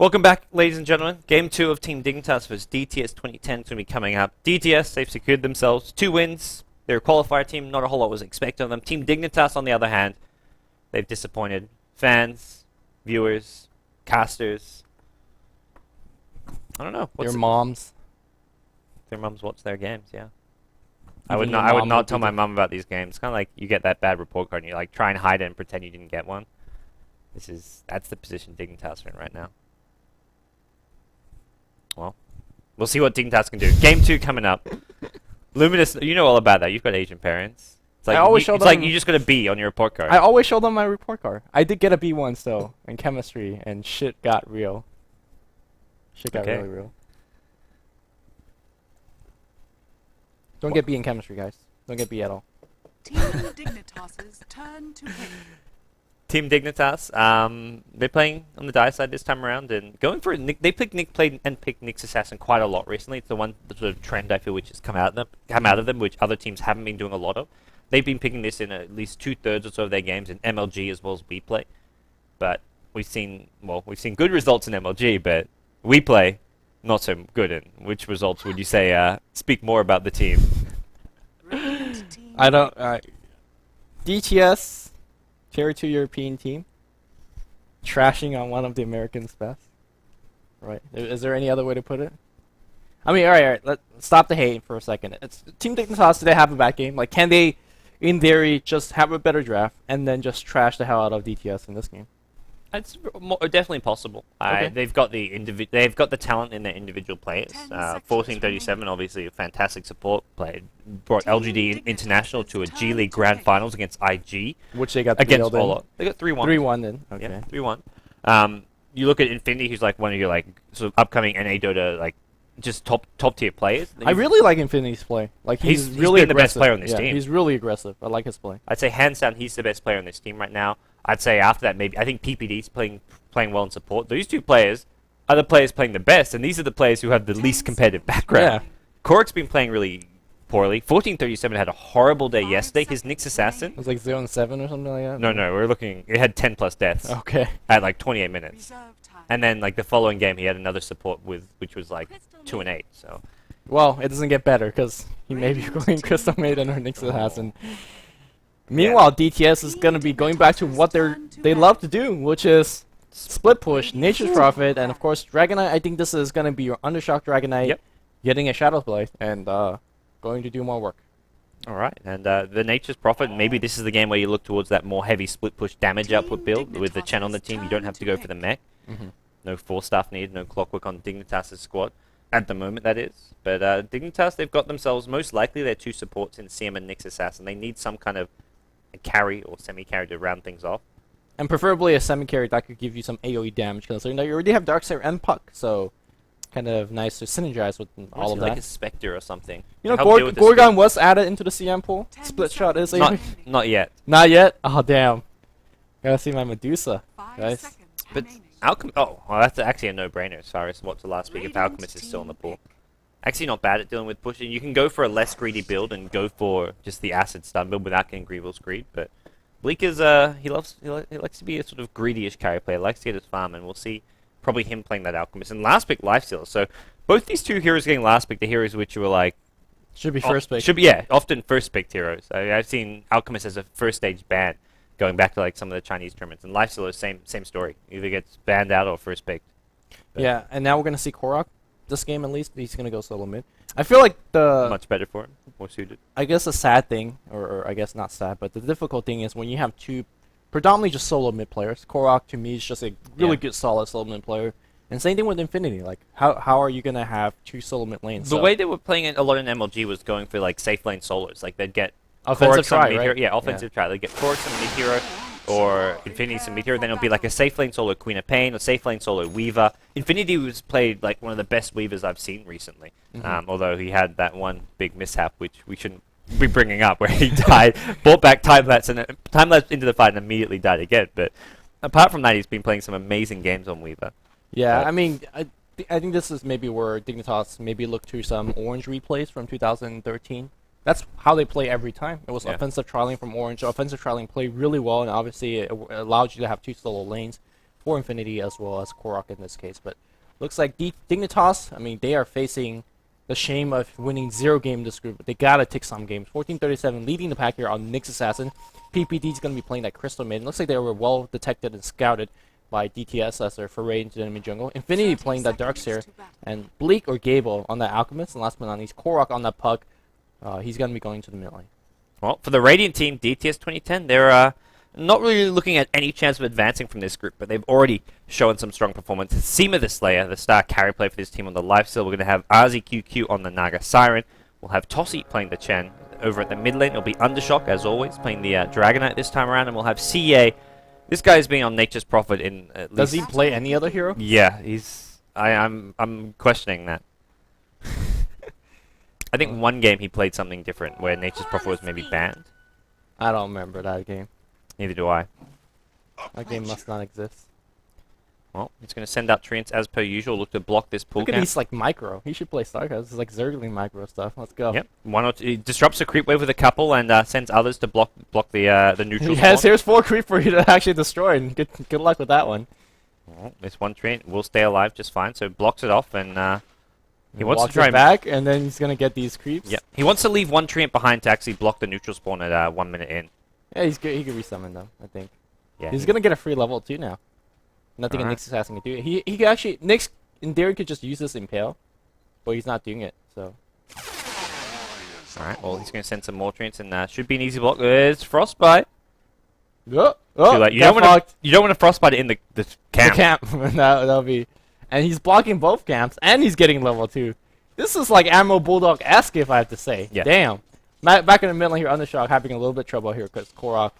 Welcome back, ladies and gentlemen. Game 2 of Team Dignitas vs DTS2010 is going to be coming up. DTS, they've secured themselves 2 wins. They're a qualifier team. Not a whole lot was expected of them. Team Dignitas, on the other hand, they've disappointed fans, viewers, casters. I don't know. Their moms. Their moms watch their games, yeah. Even I would your mom not would tell do my that. mum about these games. It's kind of like you get that bad report card and you like try and hide it and pretend you didn't get one. That's the position Dignitas are in right now. Well, we'll see what Dignitas can do. Game 2 coming up. Luminous, you know all about that. You've got Asian parents. It's like I always show it's like them- you just got a B on your report card. I always show them my report card. I did get a B once though in chemistry, and shit got real. Shit got Okay. really real. Don't get B in chemistry, guys. Don't get B at all. Team Dignitas' turn to hit. Team Dignitas, they're playing on the die side this time around and going for it. They picked Nyx Assassin quite a lot recently. It's the sort of trend I feel which has come out of them, which other teams haven't been doing a lot of. They've been picking this in at least 2/3 or so of their games in MLG as well as WePlay. But we've seen good results in MLG, but WePlay not so good. In which results would you say speak more about the team? Brilliant team. I don't. DTS, Tier 2 European team, trashing on one of the Americans' best. Right? Is there any other way to put it? I mean, all right. Let's stop the hate for a second. It's Team Dignitas. Do they have a bad game? Like, can they, in theory, just have a better draft and then just trash the hell out of DTS in this game? It's definitely possible. Okay. They've got the talent in their individual players. 10 seconds 1437, obviously a fantastic support player, brought Team LGD Dignitas International to a turn G League to Grand hit. Finals against IG Which they got against thrilled in. Olo. They got 3-1. 3-1 then. Okay. Yeah, 3-1. You look at Infinity, who's like one of your like sort of upcoming NA Dota like just top tier players. Then I you've- really like Infinity's play. Like he's He's really been the best aggressive. player on this Yeah, team. he's really aggressive. I like his play. I'd say hands down he's the best player on this team right now. I'd say after that maybe I think PPD's playing well in support. These two players are the players playing the best, and these are the players who have the least competitive background. Yeah. Coric's been playing really poorly. 1437 had a horrible day 5 yesterday. His seconds Nyx Assassin. It was like 0-7 or something like that. No, we're looking. It had 10 plus deaths Okay. at like 28 minutes, Reserve time. and then like the following game he had another support which was like 2-8. So Well, it doesn't get better because he may be going Crystal Maiden or Nyx Assassin. Meanwhile, DTS is gonna be going back to what they love to do, which is split push, Nature's Prophet, and of course Dragonite. I think this is gonna be your Undershock Dragonite, Yep. getting a Shadow Blade and going to do more work. all right, and the Nature's Prophet. Maybe this is the game where you look towards that more heavy split push damage Team output build with the Chen on the team. You don't have to go for the mech. Mm-hmm. No 4-staff needed, no Clockwork on Dignitas' squad. At the moment, that is. But Dignitas, they've got themselves, most likely, their 2 supports in CM and Nyx Assassin. They need some kind of a carry or semi-carry to round things off. And preferably a semi-carry that could give you some AoE damage, considering that you already have Darkseid and Puck, so kind of nice to synergize with all of like a that. Spectre or something. You know, Help deal with the Gorgon was added into the CM pool. 10 Split shot is seconds AoE. Not yet. Not yet? Oh, damn. Gotta see my Medusa. 5 guys. seconds But remaining. well, that's actually a no-brainer as far as what's the last week if Radiant Alchemist is still in the team pool. pick. Actually not bad at dealing with pushing. You can go for a less greedy build and go for just the acid stun build without getting Greevil's greed, but Bleak is he likes to be a sort of greedy-ish carry player, likes to get his farm, and we'll see probably him playing that Alchemist. And last pick Lifestealer. So both these two heroes getting last pick, the heroes which were like Should be first pick. should be often first picked heroes. I've seen Alchemist as a first stage ban going back to like some of the Chinese tournaments, and Lifestealer same story. Either gets banned out or first picked. Yeah, and now we're gonna see Korok. This game at least, he's gonna go solo mid. I feel like the Much better for him, more suited. I guess the sad thing, or I guess not sad, but the difficult thing is when you have 2 predominantly just solo mid players. Korok to me is just a really Yeah. good solid solo mid player. And same thing with Infinity. Like how are you gonna have 2 solo mid lanes? The So, way they were playing it a lot in MLG was going for like safe lane solos. Like they'd get offensive Korok some try, mid right? hero, yeah, offensive try. They'd get Korok some mid hero or Infinity some mid hero. Then it'll be like a safe lane solo Queen of Pain or safe lane solo Weaver. Infinity was played like one of the best Weavers I've seen recently. Mhm. Although he had that one big mishap which we shouldn't be bringing up where he died, brought back time lapse into the fight and immediately died again. But apart from that, he's been playing some amazing games on Weaver. Yeah, But- I mean, I think this is maybe where Dignitas maybe look to some Orange replays from 2013. That's how they play every time. It was Yeah. offensive trialing from Orange. Offensive trialing played really well, and obviously it allowed you to have 2 solo lanes. for Infinity as well as Korok in this case. But looks like Dignitas, I mean, they are facing the shame of winning 0 game in this group. But they gotta take some games. 14-37 leading the pack here on Nyx Assassin. PPD is gonna be playing that Crystal Maiden. Looks like they were well detected and scouted by DTS as their foray into the enemy jungle. Infinity playing that Darkseer, and Bleak or Gable on that Alchemist, and last but not least, Korok on that Pug. He's going to be going to the mid lane. Well, for the Radiant team, DTS2010, they're not really looking at any chance of advancing from this group, but they've already shown some strong performance. Seema the Slayer, the star carry play for this team on the lifesteal. We're going to have RZQQ on the Naga Siren. We'll have Tossi playing the Chen. Over at the mid lane, it'll be Undershock, as always, playing the Dragonite this time around, and we'll have CA. This guy's been on Nature's Prophet in at least... Does he play any other hero? Yeah, he's... I'm questioning that. I think one game he played something different, where Nature's Prophet was maybe banned. I don't remember that game. Neither do I. That game must not exist. Well, he's going to send out Treants as per usual, look to block this pull Look at camp. these, like, micro. He should play Starcraft. This is like Zergling micro stuff. Let's go. Yep, one or two. He disrupts a creep wave with a couple and sends others to block the neutral Yes, spawn. here's 4 creep for you to actually destroy, and good luck with that one. Well, this one Treant will stay alive just fine, so blocks it off, and he wants to Walks try it back, and then he's gonna get these creeps. Yeah, he wants to leave one Treant behind to actually block the neutral spawn at 1 minute in. Yeah, he's good. He can resummon them, I think. Yeah, He's gonna get a free level 2 now. Nothing a Alright. Nyx Assassin can do. He could actually Nyx in theory could just use this Impale, but he's not doing it. So Alright, well, he's going to send some more Treants, and should be an easy block. There's Frostbite. oh, Too late. You don't want to Frostbite it in the camp. The camp. That'll be, and he's blocking both camps, and he's getting level 2. This is like Ammo Bulldog-esque, if I have to say. Yeah. Damn. Back in the middle here, Undershock having a little bit of trouble here because Korok,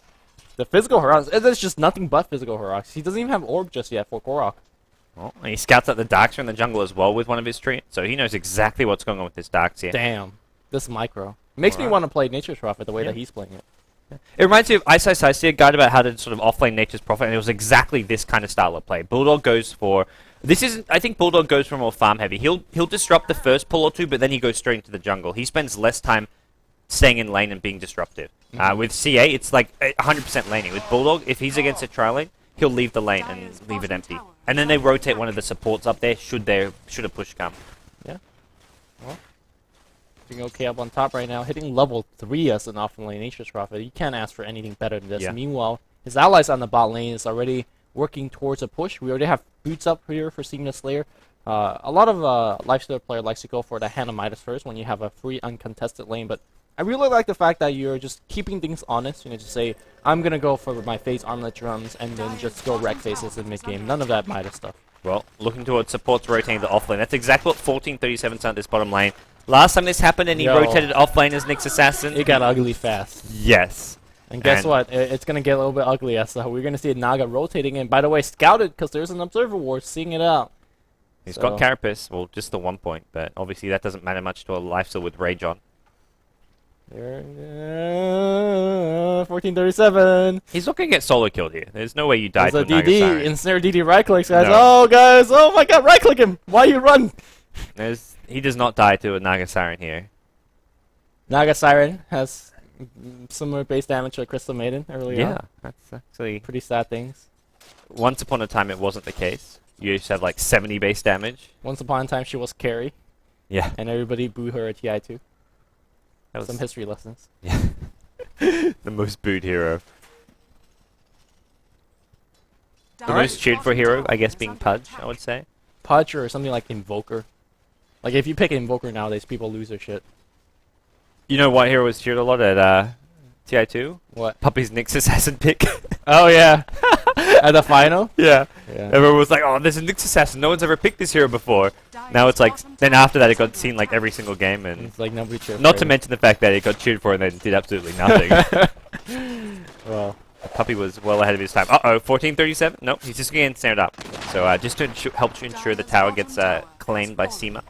the physical Horrocks, there's just nothing but physical Horrocks. He doesn't even have Orb just yet for Korok. Well, and he scouts out the Darkseer in the jungle as well with one of his Treants, so he knows exactly what's going on with this Darkseer. Damn. This micro. Makes me want to play Nature's Prophet the way that he's playing it. It reminds me of Ice Ice Ice, a guide about how to sort of offlane Nature's Prophet, and it was exactly this kind of style of play. Bulldog goes for... This isn't... I think Bulldog goes for more farm heavy. He'll disrupt the first pull or two, but then he goes straight into the jungle. He spends less time staying in lane and being disruptive. With CA, it's like 100% laning. With Bulldog, if he's against a tri lane, he'll leave the lane and leave it empty. And then they rotate one of the supports up there should a push come. Yeah. Well, doing okay up on top right now. Hitting level 3 as an off-lane Nature's Prophet. You can't ask for anything better than this. Yeah. Meanwhile, his allies on the bot lane is already working towards a push. We already have boots up here for Seema Slayer. A lot of lifesteal player likes to go for the Hand of Midas first when you have a free uncontested lane, but I really like the fact that you're just keeping things honest. You know, just say, I'm going to go for my phase armlet drums and then just go wreck faces in mid-game. None of that Midas stuff. Well, looking towards supports rotating the offlane. That's exactly what 1437's done at this bottom lane. Last time this happened and he rotated offlane as Nyx Assassin. It got ugly fast. Yes. And guess what? It's going to get a little bit ugly as we're going to see Naga rotating in. By the way, scouted because there's an Observer Ward seeing it out. He's got Carapace, well, just the 1 point, but obviously that doesn't matter much to a lifesteal with Rage on. There, 1437. He's not going to get solo killed here. There's no way you die There's to a a Naga DD. Siren. Ensnare DD right clicks, guys. No. Oh, guys. Oh, my God. Right click him. Why you run? He does not die to a Naga Siren here. Naga Siren has similar base damage to Crystal Maiden earlier on. That's actually... Pretty sad things. Once upon a time it wasn't the case. You used to have like 70 base damage. Once upon a time, she was carry, Yeah. and everybody booed her at TI2. That was Some history lessons. Yeah. The most booed hero. The most cheered for hero, I guess, being Pudge, I would say. Pudge or something like Invoker. Like, if you pick Invoker nowadays, people lose their shit. You know what hero was cheered a lot at TI2? What? Puppy's Nyx Assassin pick. Oh, yeah. At the final? Yeah. Yeah. Everyone was like, oh, there's a Nyx Assassin. No one's ever picked this hero before. Now it's like, then after that it got seen like every single game, and It's like nobody cheered not for to him. mention the fact that it got cheered for and then did absolutely nothing. Well, Puppy was well ahead of his time. Uh-oh, 1437? Nope, he's just getting snared up. So just to help to ensure the tower gets claimed by Seema.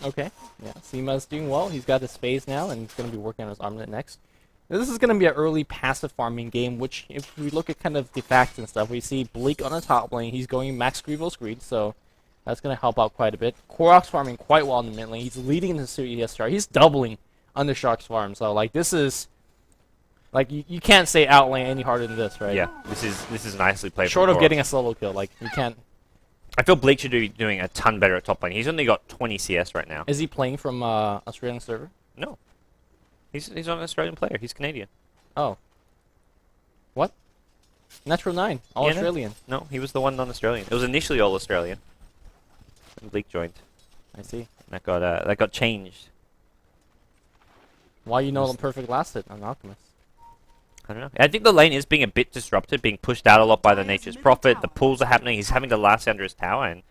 okay. Yeah, Seema's doing well. He's got his phase now, and he's going to be working on his armlet next. Now, this is going to be an early passive farming game, which, if we look at kind of the facts and stuff, we see Bleak on the top lane. He's going Max Grievous Greed, so that's going to help out quite a bit. Korok's farming quite well in the mid lane. He's leading the Suit ESR. He's doubling Undershock's farm, so, like, this is... Like you can't say outlane any harder than this, right? Yeah, this is nicely played. Short from of Coro. getting a solo kill, like you can't. I feel Bleak should be doing a ton better at top lane. He's only got 20 CS right now. Is he playing from Australian server? No, he's not an Australian player. He's Canadian. Oh. What? Natural 9, all Yeah, no. Australian. No, he was the one non-Australian. It was initially all Australian. And Bleak joined. I see. And that got changed. Why you know the perfect last hit on Alchemist? I don't know. I think the lane is being a bit disrupted, being pushed out a lot by the Nature's Prophet. The pulls are happening. He's having to last under his tower, and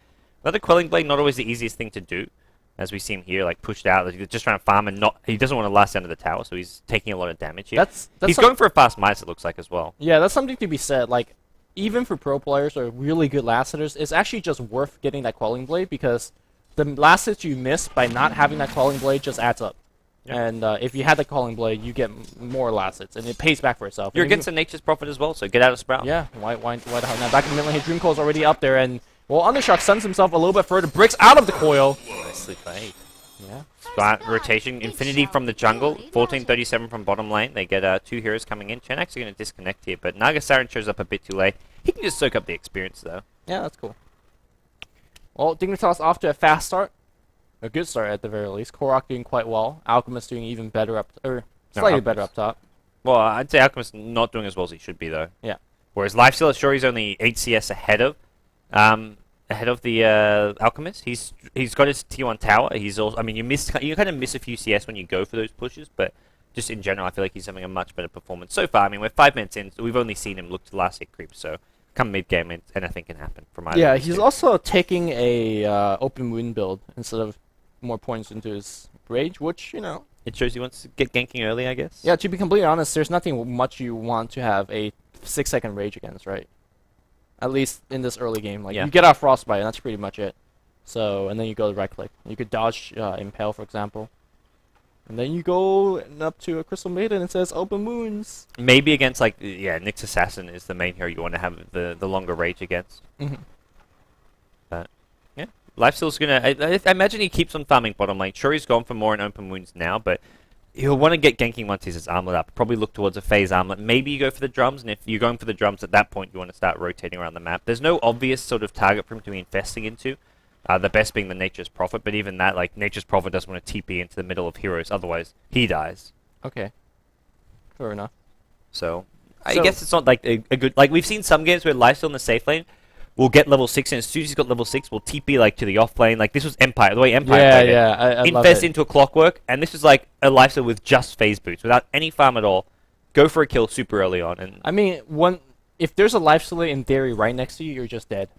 another Quelling Blade, not always the easiest thing to do, as we see him here, like pushed out. He's just trying to farm and he doesn't want to last under the tower, so he's taking a lot of damage here. He's going for a fast mice, it looks like, as well. Yeah, that's something to be said. Like, even for pro players or really good last hitters, it's actually just worth getting that Quelling Blade because the last hits you miss by not having that Quelling Blade just adds up. Yep. And if you had the Calling Blade, you get more last hits, and it pays back for itself. You're And against the Nature's Prophet as well, so get out of Sprout. yeah, why the hell not? Back in the middle, Dream Coil's already up there, and well, Undershock sends himself a little bit further, breaks out of the coil. Nicely played. Yeah. Sprout rotation, Infinity from the jungle, 1437 from bottom lane. They get 2 heroes coming in. Chen actually going to disconnect here, but Nagasaran shows up a bit too late. He can just soak up the experience, though. Yeah, that's cool. Well, Dignitas off to a fast start. A good start at the very least. Korok doing quite well. Alchemist doing even better slightly better up top. Well, I'd say Alchemist not doing as well as he should be, though. Yeah. Whereas Lifesteal, sure, he's only 8 CS ahead of the Alchemist. He's got his T1 tower. He's also, I mean, you kind of miss a few CS when you go for those pushes, but just in general, I feel like he's having a much better performance so far. I mean, we're 5 minutes in, so we've only seen him look to the last hit creep, so come mid game, anything can happen from either. Yeah, of these he's two. also taking a open wound build instead of more points into his rage, which, you know. It shows he wants to get ganking early, I guess. Yeah, to be completely honest, there's nothing much you want to have a 6-second rage against, right? At least in this early game. Like, Yeah. you get off Frostbite, and that's pretty much it. So, and then you go to right click. You could dodge Impale, for example. And then you go up to a Crystal Maiden and it says open wounds. Maybe against, like, yeah, Nyx Assassin is the main hero you want to have the longer rage against. Mm-hmm. Yeah, Lifesteal's gonna. I imagine he keeps on farming bottom lane. Sure, he's gone for more in open wounds now, but he'll want to get ganking once he's his armlet up. Probably look towards a phase armlet. Maybe you go for the drums, and if you're going for the drums at that point, you want to start rotating around the map. There's no obvious sort of target for him to be infesting into. The best being the Nature's Prophet, but even that, like, Nature's Prophet doesn't want to TP into the middle of heroes, otherwise he dies. Okay. Fair enough. So I So- guess it's not like a good. Like, we've seen some games where Lifesteal in the safe lane will get level 6, and as soon as he's got level 6, will TP like to the off lane. Like, this was Empire, the way Empire Yeah, played it. yeah, I love Infest it. into a Clockwork, and this is like a Lifesteal with just phase boots, without any farm at all. Go for a kill super early on, and I mean, if there's a life stealer in theory right next to you, you're just dead.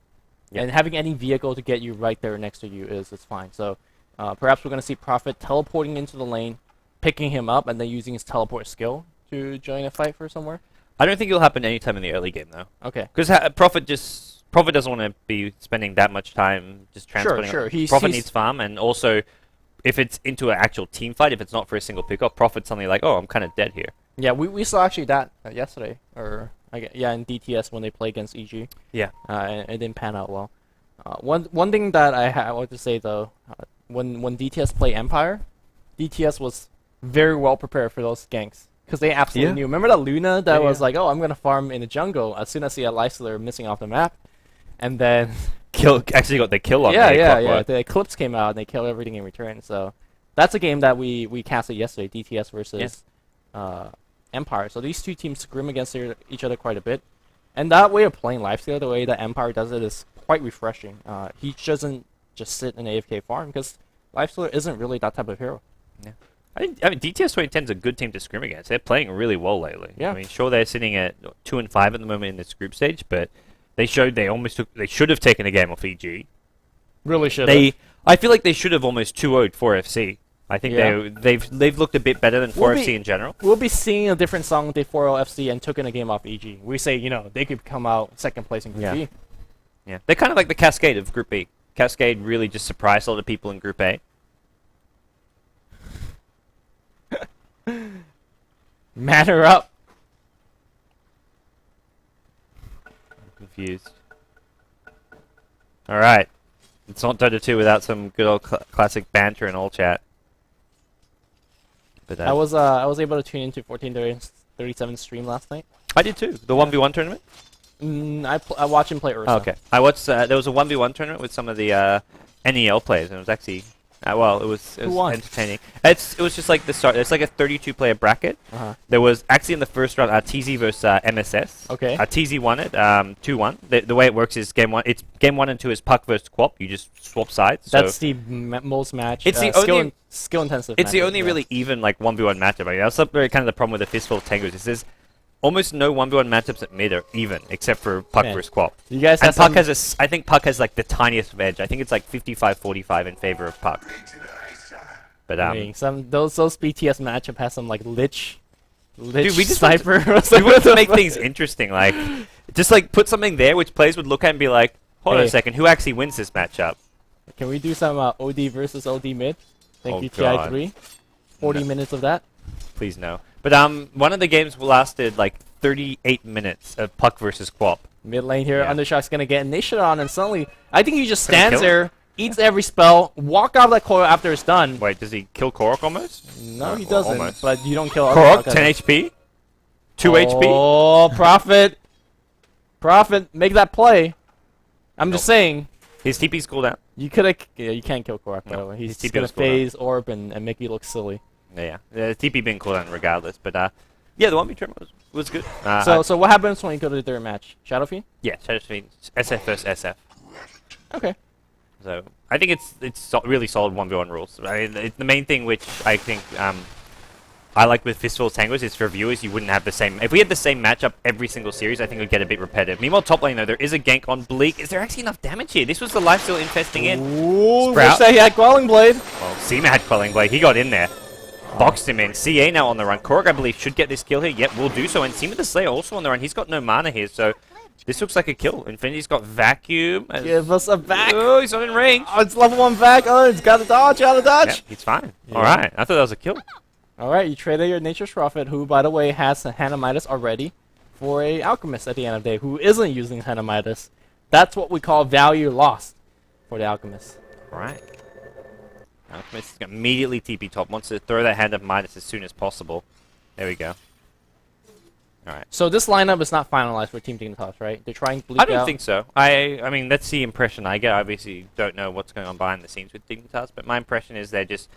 Yeah. And having any vehicle to get you right there next to you is fine. So perhaps we're going to see Prophet teleporting into the lane, picking him up, and then using his teleport skill to join a fight for somewhere. I don't think it'll happen anytime in the early game though, Okay. because Prophet doesn't want to be spending that much time just transporting. Sure. Prophet needs farm, and also if it's into an actual team fight, if it's not for a single pickup, Prophet's suddenly like, oh, I'm kind of dead here. Yeah, we saw actually that yesterday, or in DTS when they play against EG. Yeah. And it didn't pan out well. One thing that I want to say though, when DTS play Empire, DTS was very well prepared for those ganks because they absolutely Yeah. knew. Remember that Luna that Yeah, was yeah. like, oh, I'm gonna farm in the jungle as soon as he had Lifestealer missing off the map, and then Actually got the kill on yeah, the yeah, Clockwork. the Eclipse came out and they killed everything in return. So that's a game that we casted yesterday, DTS versus Empire. So these two teams scrim against each other quite a bit. And that way of playing Lifesteal, the way that Empire does it, is quite refreshing. He doesn't just sit in AFK farm because Lifestealer isn't really that type of hero. I mean, DTS2010 is a good team to scrim against. They're playing really well lately. Yeah. I mean, sure, they're sitting at 2-5 at the moment in this group stage, but they showed they should have taken a game off EG. Really should I feel like they should have almost 2-0'd 4FC. I think Yeah. they've looked a bit better than We'll 4FC be- in general. We'll be seeing a different song with the 4-0 FC and took in a game off EG. We say, they could come out second place in Group Yeah. B. Yeah, they're kind of like the Cascade of Group B. Cascade really just surprised a lot of people in Group A. Matter up. Confused. All right, it's not Dota 2 without some good old classic banter and all chat. But I was able to tune into 1430 37 stream last night. I did too. The 1v1 tournament? I watched him play Ursa. Oh, okay. I watched, there was a 1v1 tournament with some of the NEL players, and it was actually, well, it was won? entertaining. It was just like the start. It's like a 32-player bracket. There was actually in the first round TZ versus MSS. Okay. TZ won it 2-1. The way it works is game 1 and 2 is puck versus quap. You just swap sides. That's so the most match. It's the only skill intensive. it's the matches, only yeah. really even like 1v1 matchup. I mean, that's kind of the problem with the Fistful of Tangos. Is there's almost no 1v1 matchups at mid are even, except for puck Man. versus quap. You guys And have puck some, I think puck has like the tiniest edge. I think it's like 55-45 in favor of puck. But I mean, those BTS matchup has some like lich dude, we just sniper. we want to make things interesting. Like, just like put something there which players would look at and be like, hold on a Hey. second, who actually wins this matchup? Can we do some OD versus OD mid? Thank Oh, you, God. TI3. 40 No. minutes of that. Please no. But one of the games lasted like 38 minutes of puck versus quap. Mid lane here, Yeah. Undershock's gonna get initiated on, and suddenly, I think he just Gonna stands kill there, eats every spell, walk out of that coil after it's done. Wait, does he kill Korok almost? No, he well, doesn't. almost. But you don't kill Korok, Undershock. 10 HP? 2 HP? Oh, Prophet. Prophet, make that play. I'm just saying, His TP's cooldown. you could have. Yeah, you can't kill Korok, by No, the way. He's his just TP gonna was cooldown. phase orb and make you look silly. Yeah. The TP being cooldown regardless. But yeah, the 1v tournament was good. So what happens when you go to the third match? Shadow Fiend? Yeah, Shadow Fiend, SF versus SF. Okay. So I think it's really solid 1v1 rules. I mean, the main thing which I think I like with Fistful of Tangos is for viewers you wouldn't have the same. If we had the same matchup every single series, I think it would get a bit repetitive. Meanwhile, top lane though, there is a gank on Bleak. Is there actually enough damage here? This was the life steal infesting in. Ooh, Sprout. wish that he had Quelling Blade. Well, Seema had Quelling Blade. He got in there. Boxed him in. CA now on the run. Korok, I believe, should get this kill here. Yep, will do so. And Seema the Slayer also on the run. He's got no mana here, so this looks like a kill. Infinity's got Vacuum. Give us a back. Oh, he's not in range. Oh, it's level 1 back. Oh, it's got a dodge, got a dodge. Yep, he's fine. Yeah. All right. I thought that was a kill. All right, you traded your Nature's Prophet, who, by the way, has a Hanamitis already, for a Alchemist at the end of the day, who isn't using Hanamitis. That's what we call value lost for the Alchemist. All right. Alchemist is going to immediately TP top. Wants to throw that hand of Midas as soon as possible. There we go. All right. So this lineup is not finalized for Team Dignitas, right? They're trying to bleak I don't out. think so. I mean, that's the impression I get. I obviously don't know what's going on behind the scenes with Dignitas, but my impression is they're just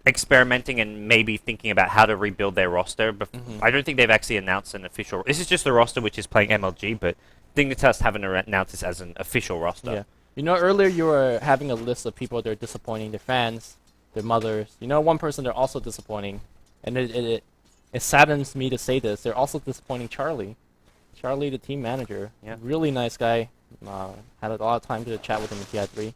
experimenting and maybe thinking about how to rebuild their roster. I don't think they've actually announced an official. This is just the roster which is playing MLG, but Dignitas haven't announced this as an official roster. Yeah. You know, earlier you were having a list of people that are disappointing their fans, their mothers. You know, one person they're also disappointing, and it saddens me to say this. They're also disappointing Charlie. Charlie, the team manager. Yeah. Really nice guy. Had a lot of time to chat with him in TI3.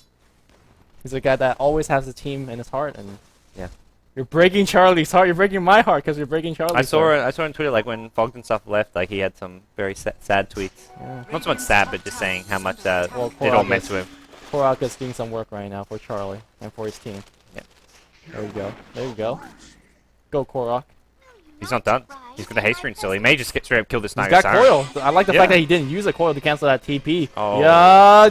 He's a guy that always has the team in his heart, and Yeah. you're breaking Charlie's heart. You're breaking my heart because you're breaking Charlie's I saw heart. I saw on Twitter like when Fogden stuff left, like he had some very sad tweets. Yeah. Not so much sad, but just saying how much that Well, it all Korok meant is- to him. Korok is doing some work right now for Charlie and for his team. Yeah. There we go. There we go. Go, Korok. He's not done. He's got a haste ring still. He may just get straight up kill this He's Niger got Siren. coil. I like the Yeah. fact that he didn't use a coil to cancel that TP. Oh. Yeah.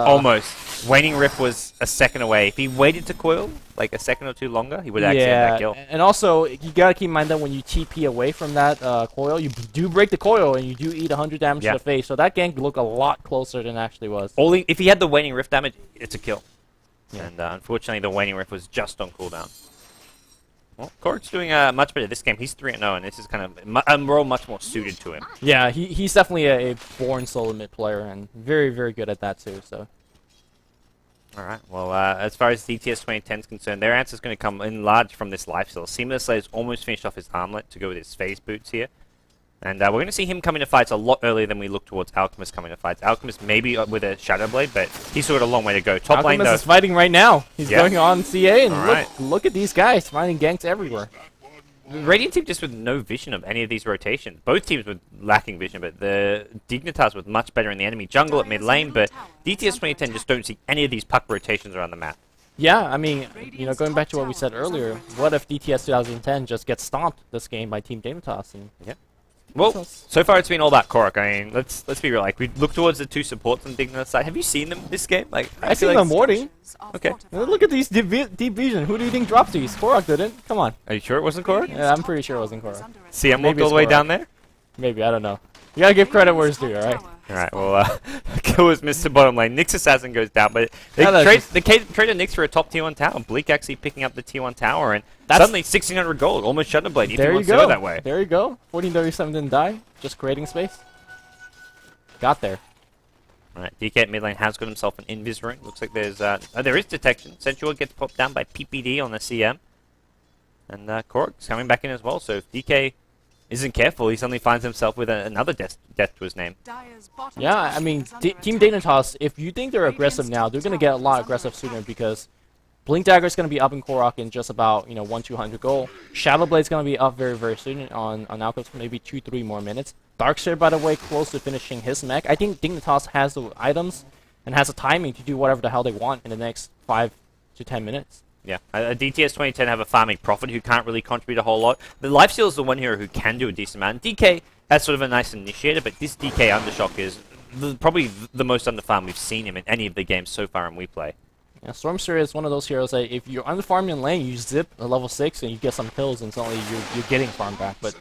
Almost. Waning Rift was a second away. If he waited to coil like a second or two longer, he would actually have that kill. And also, you gotta keep in mind that when you TP away from that coil, you do break the coil and you do eat 100 damage Yeah. to the face. So that gank looked a lot closer than it actually was. Only if he had the Waning Rift damage, it's a kill. Yeah. And unfortunately, the Waning Rift was just on cooldown. Well, Korok's doing much better this game. He's 3-0, and this is kind of a role much more suited to him. Yeah, he's definitely a born solo mid player and very, very good at that too. So. All right. Well, as far as DTS2010 is concerned, their answer is going to come in large from this lifesteal. Seema the Slayer's almost finished off his armlet to go with his phase boots here. And we're going to see him come into fights a lot earlier than we look towards Alchemist coming to fights. Alchemist maybe with a Shadow Blade, but he's still got a long way to go. Top lane, Alchemist though. is fighting right now. He's Yeah. going on CA, and Alright. look at these guys finding ganks everywhere. Radiant team just with no vision of any of these rotations. Both teams were lacking vision, but the Dignitas was much better in the enemy jungle at mid lane, but DTS2010 just don't see any of these puck rotations around the map. Yeah, I mean, you know, going back to what we said earlier, what if DTS 2010 just gets stomped this game by Team Dignitas? And Yeah. Well, so far it's been all about Korok. I mean, let's be real. Like, we look towards the two supports on Dignitas side. Have you seen them this game? Like, I feel see them like warding. Okay. Look at these deep vision. Who do you think dropped these? Korok didn't. Come on. Are you sure it wasn't Korok? Yeah, I'm pretty sure it wasn't Coro. CM walked Maybe all it's the way Korok. down there. Maybe, I don't know. You gotta give credit where it's due, alright? Alright, well, Kill was Mr. Bottom Lane. Nyx Assassin goes down, but they Yeah, traded Nyx for a top tier 1 tower. Bleak actually picking up the tier 1 tower, and That's- suddenly 1600 gold, almost Shadowblade, if There he you wants to go go. that way. There you go. 1437 didn't die. Just creating space. Got there. Alright, DK at mid lane has got himself an invis rune. Looks like there's, there is detection. Sensual gets popped down by PPD on the CM. And Korok's coming back in as well, so if DK isn't careful, he suddenly finds himself with another death to his name. Yeah, I mean, Team Dignitas, if you think they're aggressive now, they're going to get a lot aggressive sooner because Blink Dagger is going to be up in Korok in just about, 1-200 gold. Shadowblade's going to be up very, very soon on Alchemist, maybe 2-3 more minutes. Darkseer, by the way, close to finishing his mech. I think Dignitas has the items and has the timing to do whatever the hell they want in the next 5 to 10 minutes. Yeah, DTS2010 have a farming prophet who can't really contribute a whole lot. The Lifesteal is the one hero who can do a decent amount. DK has sort of a nice initiator, but this DK Undershock is probably the most underfarmed we've seen him in any of the games so far in WePlay. Yeah, Stormseer is one of those heroes that if you're underfarming in lane, you zip a level 6 and you get some kills and suddenly you're getting farm back. But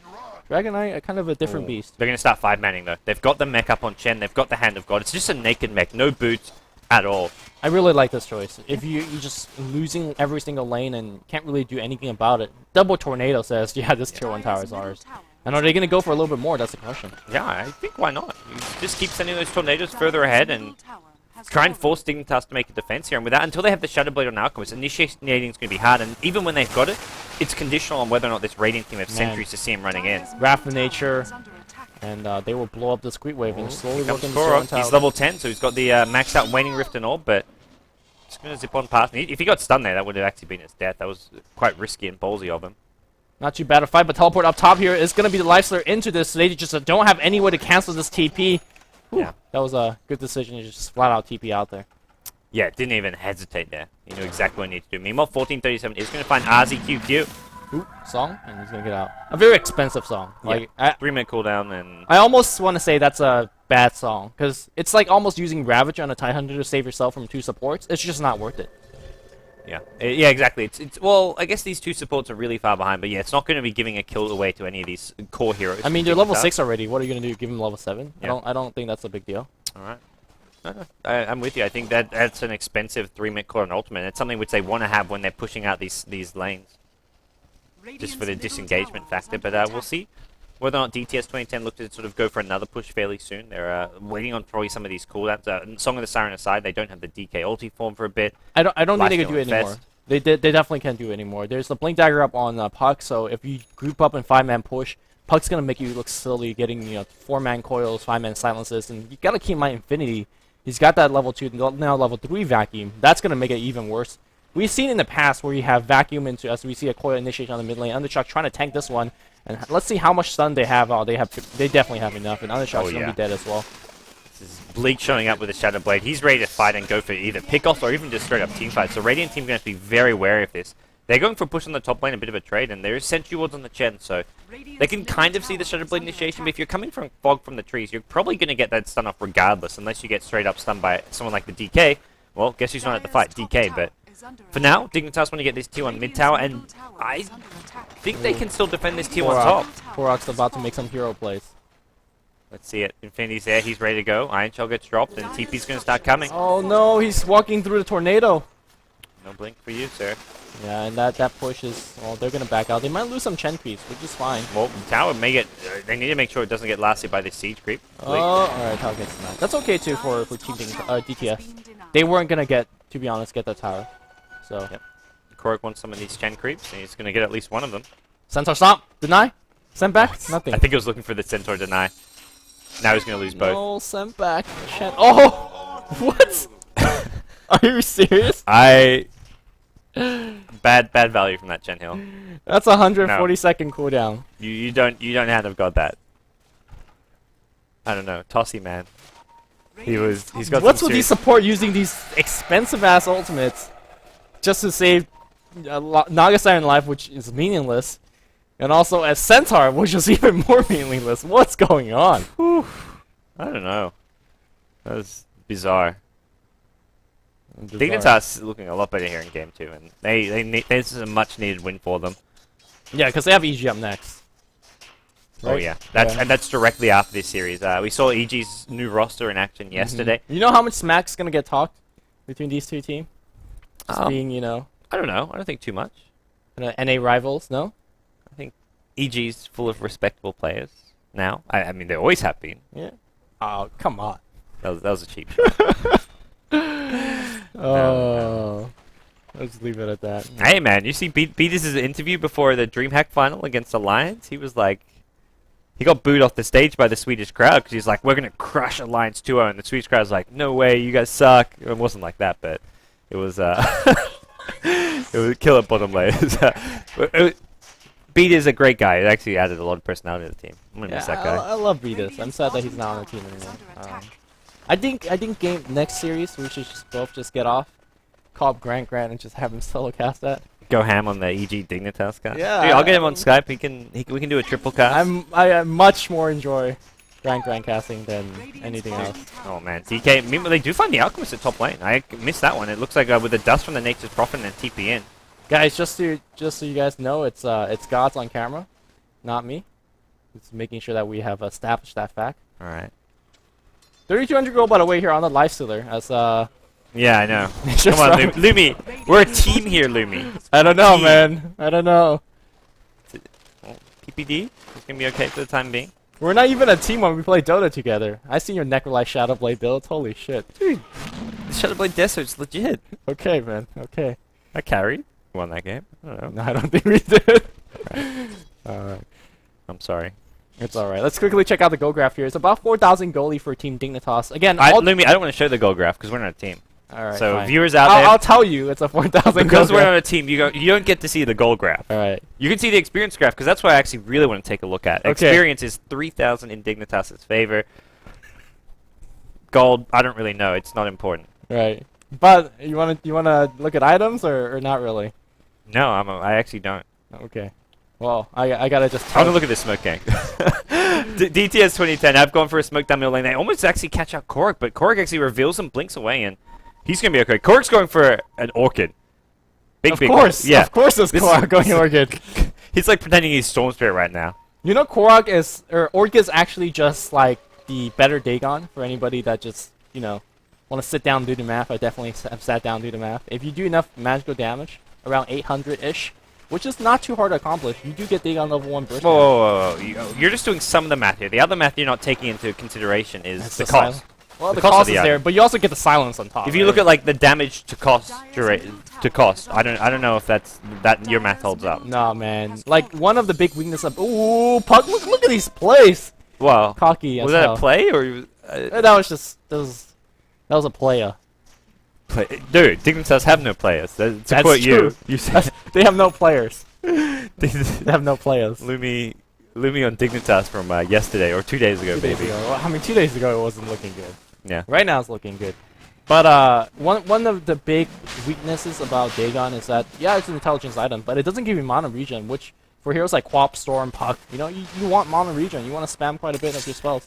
Dragon Knight are kind of a different beast. They're going to start 5-manning though. They've got the mech up on Chen, they've got the Hand of God. It's just a naked mech, no boots at all. I really like this choice. If you're just losing every single lane and can't really do anything about it. Double Tornado says, yeah, this tier 1 tower is ours. And are they going to go for a little bit more? That's the question. Yeah, I think why not? You just keep sending those tornadoes further ahead and try and force Dignitas to make a defense here. And without, until they have the Shadowblade on Alchemist, initiating is going to be hard. And even when they've got it, it's conditional on whether or not this Radiant team have sentries to see him running in. Wrath of Nature. And they will blow up the Squeak Wave and slowly work in the Coro. tower. He's level 10, so he's got the maxed out Waning Rift and all, but he's going to zip on past. If he got stunned there, that would have actually been his death. That was quite risky and ballsy of him. Not too bad a fight, but teleport up top here is going to be the Lifestealer into this. They just don't have any way to cancel this TP. Whew, Yeah. that was a good decision to just flat out TP out there. Yeah, didn't even hesitate there. He knew exactly what he needed to do. Meanwhile, 1437 is going to find RZQQ. Ooh, song, and he's going to get out. A very expensive song. Like, Yeah, 3-minute cooldown and... I almost want to say that's a bad song, because it's like almost using Ravage on a Tidehunter to save yourself from 2 supports. It's just not worth it. Yeah, yeah, exactly. Well, I guess these 2 supports are really far behind, but yeah, it's not going to be giving a kill away to any of these core heroes. I mean, they're level 6 already. What are you going to do? Give them level 7? Yeah. I don't think that's a big deal. All right. No, I'm with you. I think that's an expensive 3-minute core and ultimate. It's something which they want to have when they're pushing out these lanes, just for the disengagement factor. But we'll see whether or not DTS2010 look to sort of go for another push fairly soon. They're waiting on probably some of these cooldowns. Song of the Siren aside, they don't have the DK ulti form for a bit. I don't think they can do it Lifesteal anymore. Fest. They definitely can't do it anymore. There's the Blink Dagger up on Puck, so if you group up in 5-man push, Puck's gonna make you look silly, getting 4-man coils, 5-man silences, and you gotta keep my Infinity. He's got that level 2, now level 3 vacuum. That's gonna make it even worse. We've seen in the past where you have vacuum into us. We see a coil initiation on the mid lane. Undershock trying to tank this one, and let's see how much stun they have. Oh, they definitely have enough, and Undershock's gonna be dead as well. This is Bleak showing up with a Shadow Blade. He's ready to fight and go for either pick off or even just straight up team fight. So Radiant team going to have to be very wary of this. They're going for a push on the top lane, a bit of a trade, and there is sentry wards on the Chen, so they can kind of see the Shadow Blade initiation, but if you're coming from fog from the trees, you're probably going to get that stun off regardless, unless you get straight up stunned by someone like the DK. Well, guess who's not at the fight? DK, but for now, Dignitas want to get this tier 1 mid tower, and I think they can still defend this tier 1 top. Korok's about to make some hero plays. Let's see it. Infinity's there, he's ready to go. Iron Shell gets dropped, and TP's going to start coming. Oh no, he's walking through the tornado. No blink for you, sir. Yeah, and that push is, well, they're going to back out. They might lose some Chen creeps, which is fine. Well, tower may get, they need to make sure it doesn't get lasted by this siege creep. Oh, alright, tower gets denied. That's okay too for Team DTS. They weren't going to get that tower. So, Yep. Korok wants some of these Chen creeps, and he's going to get at least one of them. Centaur Stomp, deny, send back, nothing. I think he was looking for the Centaur deny. Now he's going to lose both. No, send back, Chen. Oh! What? Are you serious? Bad value from that Chen Hill. That's a 140-second cooldown. You don't have got that. I don't know, Tossy man. He's got What's some with these serious... support using these expensive-ass ultimates just to save Naga Siren life, which is meaningless, And also as Centaur, which is even more meaningless. What's going on? Whew. I don't know. That was bizarre. Dignitas is looking a lot better here in game 2, and this is a much needed win for them. Yeah, because they have EG up next. Oh Right? yeah, that's directly after this series. We saw EG's new roster in action yesterday. You know how much smack's gonna get talked between these two teams? Just being, I don't know. I don't think too much. NA rivals, no? I think EG's full of respectable players now. I mean, they always have been. Yeah. Oh, come on. That was a cheap shot. Oh. Let's leave it at that. Hey man, you see Beatus' interview before the DreamHack final against Alliance? He was like, he got booed off the stage by the Swedish crowd because he's like, we're going to crush Alliance 2-0, and the Swedish crowd's like, no way, you guys suck. It wasn't like that, but it was, it was killer bottom layers. Beat is a great guy. He actually added a lot of personality to the team. I'm gonna miss that guy. I love Beatus. I'm sad that he's not on the team anymore. I think game next series we should both just get off, call up Grant and just have him solo cast that. Go ham on the EG Dignitas guy. Yeah, dude, I'll get him on Skype. We can do a triple cast. I much more enjoy Grant casting than anything else. Oh man, DK. Meanwhile, they do find the Alchemist at top lane. I missed that one. It looks like with the dust from the Nature's Prophet and TP in. Guys, just so you guys know, it's Gods on camera, not me. It's making sure that we have established that fact. All right. 3200 gold, by the way, here on the live stealer. As yeah, I know. Come on, Lumi. We're a team here, Lumi. I don't know, man. I don't know. Well, PPD is gonna be okay for the time being. We're not even a team when we play Dota together. I seen your Necrolife Shadowblade builds. Holy shit, dude. The Shadowblade Desert's legit. Okay, man. Okay. I carried. Won that game. I don't know. No, I don't think we did. Alright. I'm sorry. It's alright. Let's quickly check out the goal graph here. It's about 4,000 goalie for Team Dignitas. Again, Lumi, I don't want to show the goal graph because we're not a team. Alright, so fine. viewers out there, I'll tell you it's a 4,000 because we're on a team. You don't get to see the goal graph. Alright. You can see the experience graph because that's what I actually really want to take a look at. Okay. Experience is 3,000 in Dignitas' favor. Gold, I don't really know. It's not important. Right. But you wanna look at items or not really? No, I actually don't. Okay. Well, I gotta just. I want to look at this smoke gang. DTS2010. I've gone for a smoke down middle lane. They almost actually catch out Korik, but Korik actually reveals and blinks away, and he's gonna be okay. Korik's going for an Orchid. Of course, yeah. Of course, it's Korok going Orchid. He's like pretending he's Storm Spirit right now. You know, Orchid is actually just like the better Dagon for anybody that just want to sit down and do the math. I definitely have sat down and do the math. If you do enough magical damage, around 800-ish, which is not too hard to accomplish, you do get Dagon level 1 burst. Whoa. You're just doing some of the math here. The other math you're not taking into consideration is the cost. Well, the cost is there, but you also get the silence on top. If you look at like the damage to cost I don't know if that your math holds up. Nah, man. Like one of the big weaknesses of Puck, look at these plays. Wow. Cocky. Was that a play or? That was a player. Dude, Dignitas have no players. To quote true. you said they have no players. they have no players. Lumi on Dignitas from yesterday or 2 days ago, 2 days maybe. ago. Well, I mean, 2 days ago it wasn't looking good. Yeah. Right now it's looking good. But one of the big weaknesses about Dagon is that it's an intelligence item, but it doesn't give you mono regen, which for heroes like Quap, Storm, Puck, you want mono regen. You want to spam quite a bit of your spells.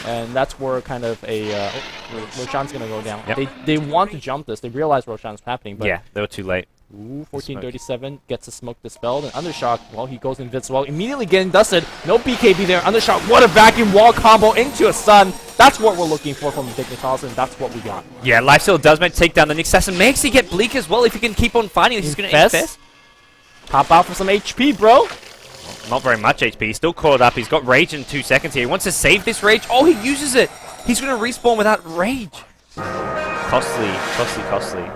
And that's where kind of Roshan's gonna go down. Yep. They want to jump this. They realize Roshan's happening, but yeah, they were too late. 1437 gets the smoke dispelled, and Undershock, well, he goes invincible, immediately getting dusted. No BKB there. Undershock, what a vacuum wall combo into a stun. That's what we're looking for from Dignitas, and that's what we got. Yeah, Lifesteal does take down the Nyx Assassin. Makes he get Bleak as well. If he can keep on fighting, he's going to infest. Pop out for some HP, bro. Not very much HP. He's still caught up. He's got Rage in 2 seconds here. He wants to save this Rage. Oh, he uses it. He's going to respawn without Rage. Costly.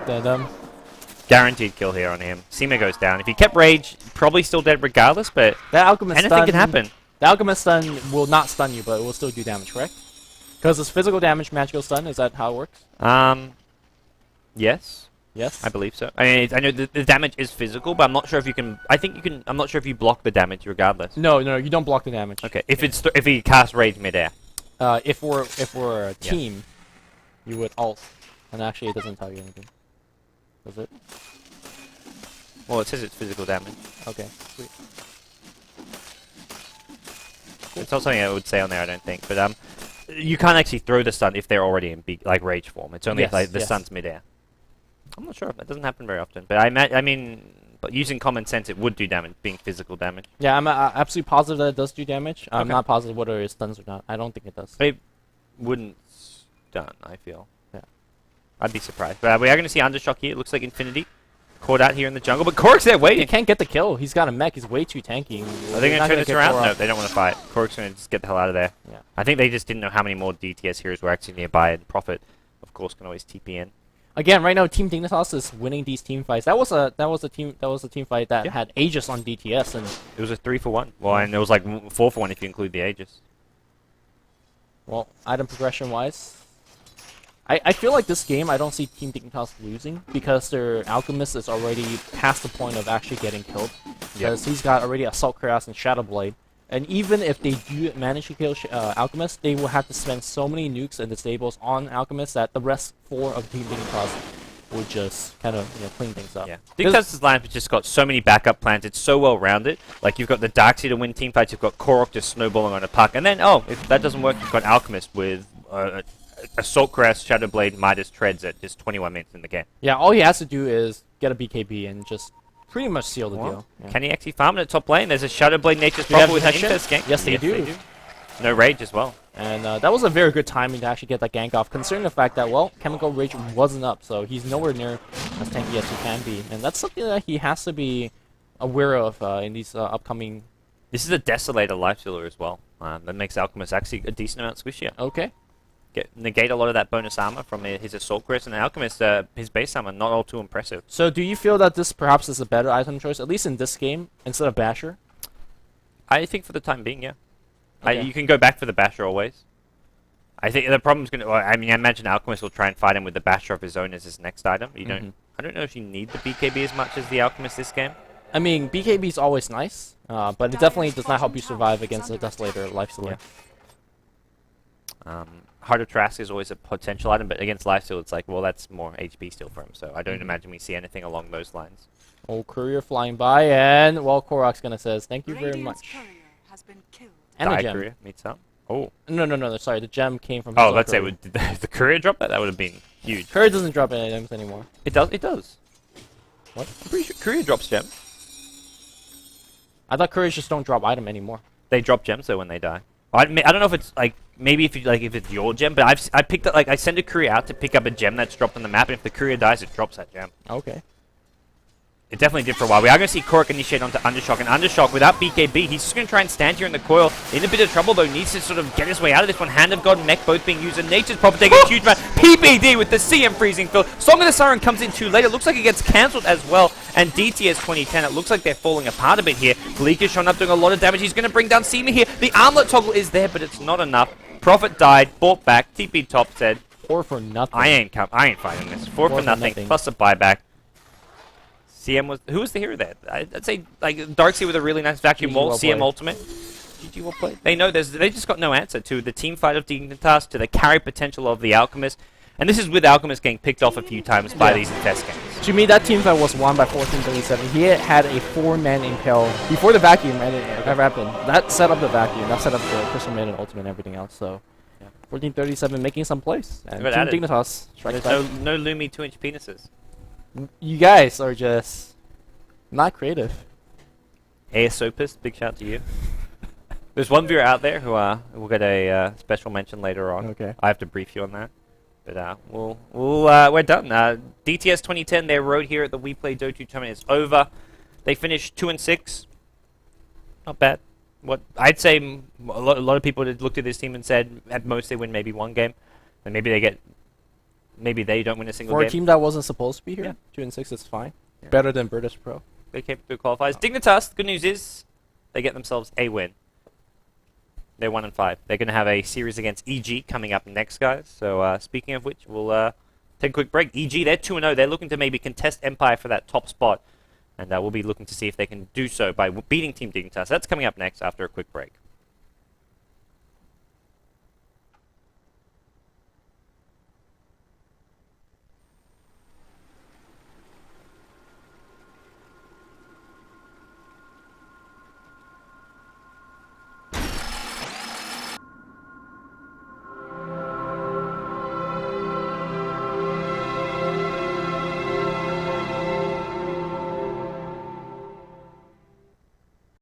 Dun-dum. Guaranteed kill here on him. Seema goes down. If he kept Rage, probably still dead regardless, but that Alchemist anything can happen. The Alchemist stun will not stun you, but it will still do damage, correct? Because it's physical damage, magical stun. Is that how it works? Yes. Yes? I believe so. I mean, I know the damage is physical, but I'm not sure if you can... I think you can... I'm not sure if you block the damage regardless. No, you don't block the damage. Okay, if he casts Rage midair. If we're a team, you would ult. And actually, it doesn't tell you anything. Does it? Well, it says it's physical damage. Okay, sweet. It's not something I would say on there, I don't think. But you can't actually throw the stun if they're already in rage form. It's only if like, the stun's midair. I'm not sure. That doesn't happen very often. But I mean, but using common sense, it would do damage, being physical damage. Yeah, I'm absolutely positive that it does do damage. I'm not positive whether it stuns or not. I don't think it does. It wouldn't stun, I feel. Yeah. I'd be surprised. But we are going to see Undershock here. It looks like Infinity caught out here in the jungle. But Korik's there waiting. He can't get the kill. He's got a mech. He's way too tanky. Are they going to turn this around? No, they don't want to fight. Korik's going to just get the hell out of there. Yeah. I think they just didn't know how many more DTS heroes were actually nearby. And Prophet, of course, can always TP in. Again, right now, Team Dignitas is winning these team fights. That was a team fight that had Aegis on DTS, and it was a 3-for-1. Well, and it was like 4-for-1 if you include the Aegis. Well, item progression wise, I feel like this game I don't see Team Dignitas losing because their Alchemist is already past the point of actually getting killed. Because he's got already Assault Cuirass and Shadow Blade. And even if they do manage to kill Alchemist, they will have to spend so many nukes and disables on Alchemist that the rest 4 of Team Dignitas would just kind of clean things up. Yeah, Dignitas' lineup has just got so many backup plans. It's so well rounded. Like you've got the Darkseid to win team fights. You've got Korok just snowballing on a puck, and then if that doesn't work, you've got Alchemist with Assault Cuirass, Shadow Blade, Midas Treads at just 21 minutes in the game. Yeah, all he has to do is get a BKB and just pretty much seal the deal. Yeah. Can he actually farm it at top lane? There's a Shadow Blade Nature's Prophet with an Infest gank. Yes, they do. No rage as well. And that was a very good timing to actually get that gank off, considering the fact that, well, Chemical Rage wasn't up, so he's nowhere near as tanky as he can be. And that's something that he has to be aware of in these upcoming... This is a Desolator Lifestealer as well. That makes Alchemist actually a decent amount squishier. Okay. Negate a lot of that bonus armor from his Assault Cuirass, and Alchemist, his base armor, not all too impressive. So do you feel that this perhaps is a better item choice, at least in this game, instead of Basher? I think for the time being, yeah. Okay. You can go back for the Basher always. I think the problem's going to... Well, I mean, I imagine Alchemist will try and fight him with the Basher of his own as his next item. You don't... I don't know if you need the BKB as much as the Alchemist this game. I mean, BKB is always nice, but it definitely does not help you survive against a Desolator Lifestealer. Yeah. Heart of Trask is always a potential item, but against Lifesteal, it's like, well, that's more HP still for him, so I don't imagine we see anything along those lines. Old Courier flying by, and, well, Korok's gonna says, thank you very much. Has been killed. And a Die gem. Courier meets up. Oh. No, sorry, the gem came from... Oh, let's say, did the Courier drop that? That would have been huge. Courier doesn't drop any items anymore. It does? It does. What? I'm pretty sure Courier drops gems. I thought Couriers just don't drop item anymore. They drop gems, though, when they die. I don't know if it's like maybe if it's your gem, but I picked up I send a courier out to pick up a gem that's dropped on the map, and if the courier dies, it drops that gem. Okay. It definitely did for a while. We are going to see Korok initiate onto Undershock, and Undershock without BKB, he's just going to try and stand here in the coil. In a bit of trouble though, needs to sort of get his way out of this one. Hand of God and Mech both being used, and Nature's Prophet taking a huge amount. PBD with the CM freezing fill. Song of the Siren comes in too late. It looks like it gets cancelled as well. And DTS2010, it looks like they're falling apart a bit here. Bleak is showing up doing a lot of damage. He's going to bring down Seema here. The armlet toggle is there, but it's not enough. Prophet died, bought back. TP top said, 4 for nothing. I ain't fighting this. 4 for nothing, plus a buyback. CM was... Who was the hero there? I'd say, like, Darkseid with a really nice vacuum wall. CM ultimate. GG well played. They know they just got no answer to the team fight of Dignitas, to the carry potential of the Alchemist. And this is with Alchemist getting picked off a few times by these test games. To me, that team fight was won by 1437. He had a 4-man impale before the vacuum ever happened. That set up the vacuum. That set up the Crystal Man and ultimate and everything else. So, 1437 making some plays. And Team Dignitas strikes back. No Lumi 2-inch penises. You guys are just not creative. Aesopist, big shout to you. There's one viewer out there who will get a special mention later on. Okay. I have to brief you on that. But we're done. DTS2010, their road here at the WePlay Dota tournament is over. They finished 2-6. Not bad. What I'd say, a lot of people had looked at this team and said at most they win maybe one game, and maybe they don't win a single game. For a team that wasn't supposed to be here, 2-6 is fine. Yeah. Better than Virtus Pro. They came through qualifiers. Dignitas, the good news is they get themselves a win. They're 1-5. They're going to have a series against EG coming up next, guys. So speaking of which, we'll take a quick break. EG, they're 2-0. They're looking to maybe contest Empire for that top spot. And we'll be looking to see if they can do so by beating Team Dignitas. That's coming up next after a quick break.